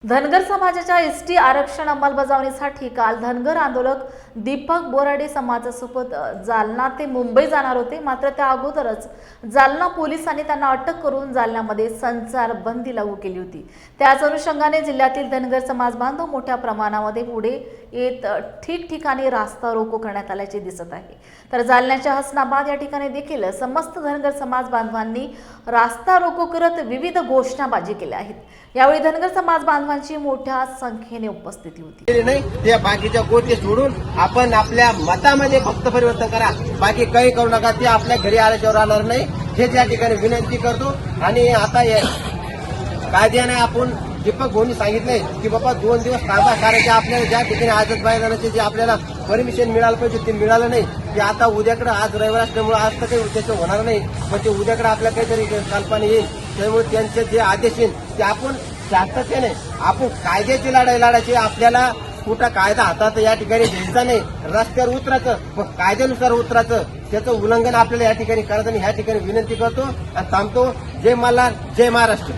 धनगर समाजाच्या एसटी आरक्षण अंमलबजावणीसाठी काल धनगर आंदोलक दीपक बोराडे समाजासोबत जालना ते मुंबई जाणार होते। मात्र त्या अगोदरच जालना पोलिसांनी त्यांना अटक करून जालन्यामध्ये संचारबंदी लागू केली होती। त्याच अनुषंगाने जिल्ह्यातील धनगर समाज बांधव मोठ्या प्रमाणामध्ये पुढे येत ठिकठिकाणी रास्ता रोको करण्यात आल्याचे दिसत आहे। तर जालन्याच्या हसनाबाद या ठिकाणी देखील समस्त धनगर समाज बांधवांनी रास्ता रोको करत विविध घोषणाबाजी केल्या आहेत। यावेळी धनगर समाज बांधवांची मोठ्या संख्येने उपस्थिती होती। नाही ते बाकीच्या गोष्टी सोडून आपण आपल्या मतामध्ये फक्त परिवर्तन करा, बाकी काही करू नका। ते आपल्या घरी आल्याच्यावर राहणार नाही हेच या ठिकाणी विनंती करतो। आणि आता कायद्याने आपण दीपक भाऊंनी सांगितलंय की बाबा 2 दिवस ताबा करायचे आपल्याला, ज्या ठिकाणी आजच मैदानाचे जे आपल्याला परमिशन मिळालं पाहिजे ते मिळालं नाही। ते आता उद्याकडे, आज रविवार असल्यामुळे आज तर काही त्याचं होणार नाही, पण ते उद्याकडे आपल्या काहीतरी कल्पना येईल। त्यामुळे त्यांचे जे आदेश येईल ते आपण शांततेने आपण कायद्याची लढाई लढायची। आपल्याला कुठं कायदा हातात या ठिकाणी घ्यायचा नाही, रस्त्यावर उतरायचं, मग कायद्यानुसार उतरायचं। त्याचं उल्लंघन आपल्याला या ठिकाणी करायचं नाही, ह्या ठिकाणी विनंती करतो आणि थांबतो। जय मल्हार, जय महाराष्ट्र।